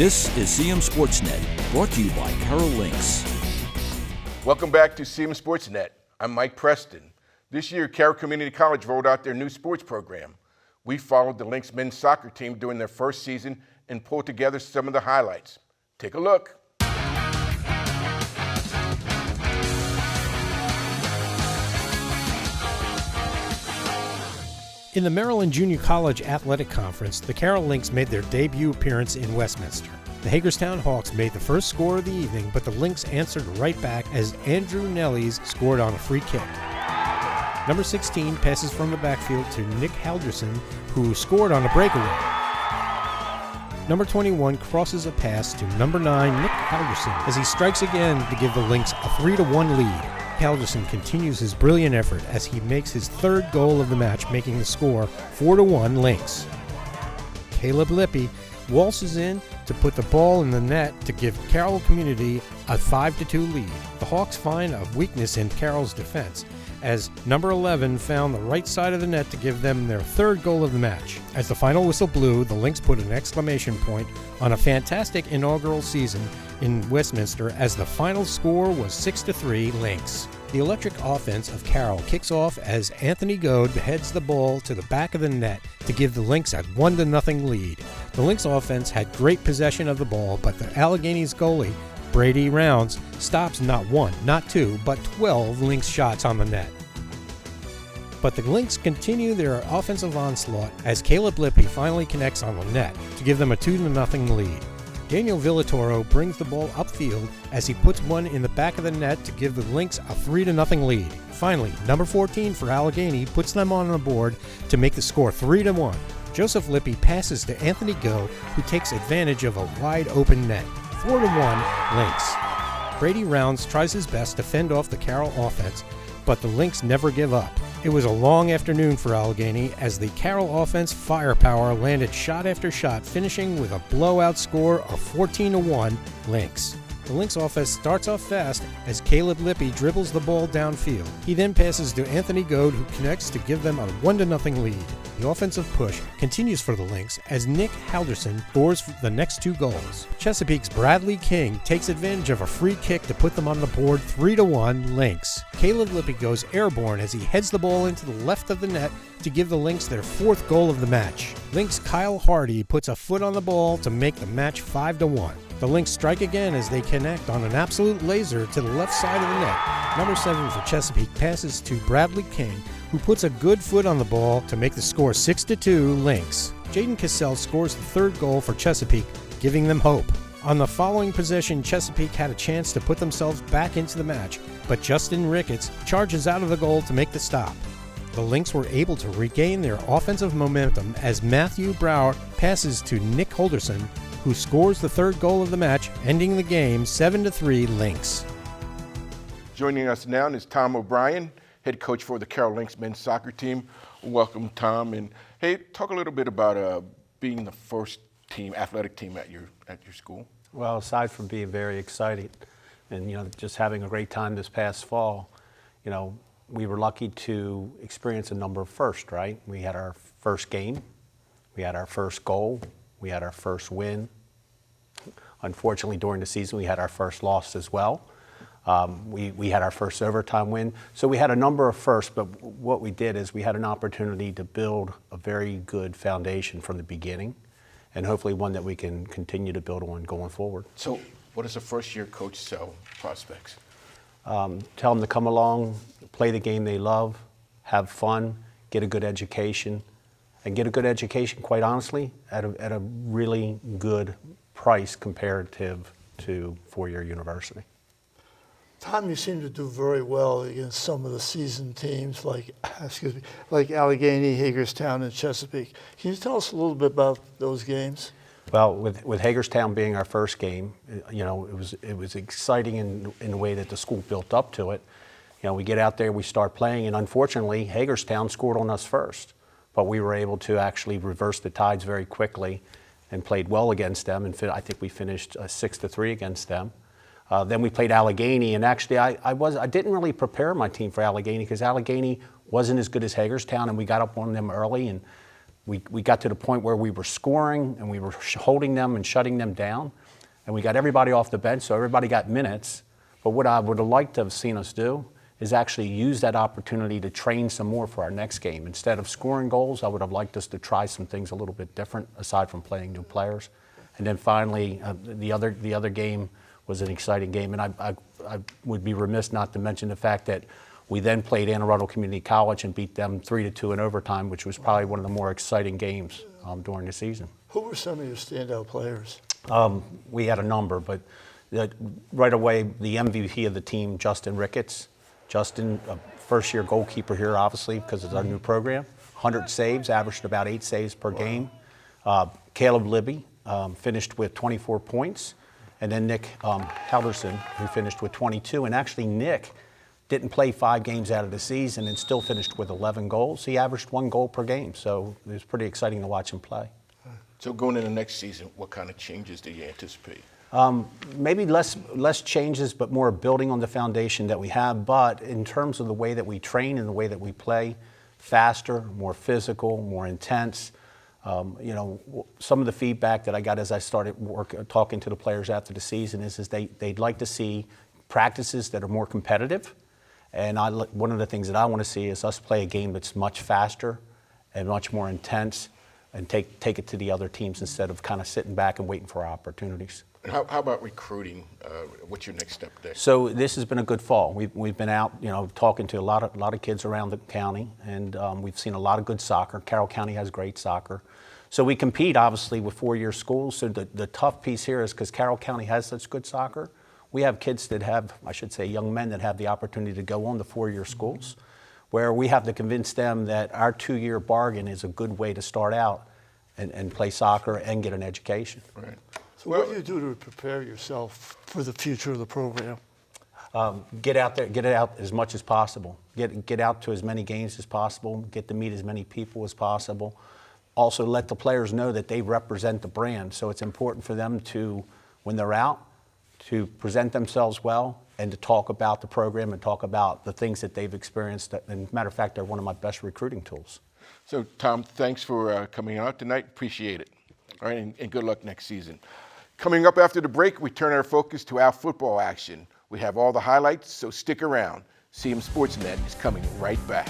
This is CMSportsNet, brought to you by Carroll Lynx. Welcome back to CMSportsNet. I'm Mike Preston. This year, Carroll Community College rolled out their new sports program. We followed the Lynx men's soccer team during their first season and pulled together some of the highlights. Take a look. In the Maryland Junior College Athletic Conference, the Carroll Lynx made their debut appearance in Westminster. The Hagerstown Hawks made the first score of the evening, but the Lynx answered right back as Andrew Nellies scored on a free kick. Number 16 passes from the backfield to Nick Halderson, who scored on a breakaway. Number 21 crosses a pass to number 9 Nick Halderson as he strikes again to give the Lynx a 3-1 lead. Halderson continues his brilliant effort as he makes his third goal of the match, making the score 4-1 Lynx. Caleb Lippy waltzes in to put the ball in the net to give Carroll Community a 5-2 lead. The Hawks find a weakness in Carroll's defense as number 11 found the right side of the net to give them their third goal of the match. As the final whistle blew, the Lynx put an exclamation point on a fantastic inaugural season in Westminster as the final score was 6-3 Lynx. The electric offense of Carroll kicks off as Anthony Goad heads the ball to the back of the net to give the Lynx a 1-0 lead. The Lynx offense had great possession of the ball, but the Allegheny's goalie, Brady Rounds, stops not one, not two, but 12 Lynx shots on the net. But the Lynx continue their offensive onslaught as Caleb Lippy finally connects on the net to give them a 2-0 lead. Daniel Villatoro brings the ball upfield as he puts one in the back of the net to give the Lynx a 3-0 lead. Finally, number 14 for Allegheny puts them on the board to make the score 3-1. Joseph Lippy passes to Anthony Go, who takes advantage of a wide open net. 4-1 Lynx. Brady Rounds tries his best to fend off the Carroll offense, but the Lynx never give up. It was a long afternoon for Allegheny as the Carroll offense firepower landed shot after shot, finishing with a blowout score of 14-1 Lynx. The Lynx offense starts off fast as Caleb Lippy dribbles the ball downfield. He then passes to Anthony Goad, who connects to give them a 1-0 lead. The offensive push continues for the Lynx as Nick Halderson scores the next two goals. Chesapeake's Bradley King takes advantage of a free kick to put them on the board 3-1 Lynx. Caleb Lippy goes airborne as he heads the ball into the left of the net to give the Lynx their fourth goal of the match. Lynx Kyle Hardy puts a foot on the ball to make the match 5-1. The Lynx strike again as they connect on an absolute laser to the left side of the net. Number 7 for Chesapeake passes to Bradley King, who puts a good foot on the ball to make the score 6-2 Lynx. Jaden Cassell scores the third goal for Chesapeake, giving them hope. On the following possession, Chesapeake had a chance to put themselves back into the match, but Justin Ricketts charges out of the goal to make the stop. The Lynx were able to regain their offensive momentum as Matthew Brower passes to Nick Halderson, who scores the third goal of the match, ending the game 7-3 Lynx. Joining us now is Tom OBrien, head coach for the Carroll Lynx men's soccer team. Welcome, Tom. And hey, talk a little bit about being the first team, athletic team at your school. Well, aside from being very excited and just having a great time this past fall, we were lucky to experience a number of firsts, right? We had our first game, we had our first goal, we had our first win. Unfortunately, during the season, we had our first loss as well. We had our first overtime win. So we had a number of firsts, but what we did is we had an opportunity to build a very good foundation from the beginning, and hopefully one that we can continue to build on going forward. So what does a first-year coach tell prospects? Tell them to come along, play the game they love, have fun, get a good education, and get a good education, quite honestly, at a really good price comparative to four-year university. Tom, you seem to do very well against some of the seasoned teams like Allegheny, Hagerstown, and Chesapeake. Can you tell us a little bit about those games? Well, with Hagerstown being our first game, it was exciting in the way that the school built up to it. We get out there, we start playing, and unfortunately, Hagerstown scored on us first. But we were able to actually reverse the tides very quickly and played well against them. And I think we finished 6-3 against them. Then we played Allegheny, and actually I didn't really prepare my team for Allegheny because Allegheny wasn't as good as Hagerstown, and we got up on them early, and we got to the point where we were scoring and we were holding them and shutting them down, and we got everybody off the bench, so everybody got minutes. But what I would have liked to have seen us do is actually use that opportunity to train some more for our next game. Instead of scoring goals, I would have liked us to try some things a little bit different, aside from playing new players. And then finally, the other game was an exciting game, and I would be remiss not to mention the fact that we then played Anne Arundel Community College and beat them 3-2 in overtime, which was probably one of the more exciting games during the season. Who were some of your standout players? We had a number, but right away, the MVP of the team, Justin Ricketts. Justin, a first-year goalkeeper here, obviously, because it's our new program. 100 saves, averaged about 8 saves per game. Caleb Libby finished with 24 points. And then Nick Helderson, who finished with 22. And actually, Nick didn't play 5 games out of the season and still finished with 11 goals. He averaged 1 goal per game, so it was pretty exciting to watch him play. So going into next season, what kind of changes do you anticipate? Maybe less changes, but more building on the foundation that we have. But in terms of the way that we train and the way that we play, faster, more physical, more intense. Some of the feedback that I got as I started talking to the players after the season is they'd like to see practices that are more competitive. And one of the things that I want to see is us play a game that's much faster and much more intense, and take it to the other teams instead of kind of sitting back and waiting for our opportunities. And how about recruiting? What's your next step there? So this has been a good fall. We've been out, talking to a lot of kids around the county, and we've seen a lot of good soccer. Carroll County has great soccer. So we compete, obviously, with 4-year schools. So the tough piece here is because Carroll County has such good soccer, we have kids that have, I should say, young men that have the opportunity to go on to 4-year schools, where we have to convince them that our 2-year bargain is a good way to start out and play soccer and get an education. Right. So what do you do to prepare yourself for the future of the program? Get out there, get it out as much as possible. Get out to as many games as possible, get to meet as many people as possible. Also let the players know that they represent the brand. So it's important for them to, when they're out, to present themselves well and to talk about the program and talk about the things that they've experienced. And matter of fact, they're one of my best recruiting tools. So, Tom, thanks for coming out tonight. Appreciate it. All right, and good luck next season. Coming up after the break, we turn our focus to our football action. We have all the highlights, so stick around. CM Sportsnet is coming right back.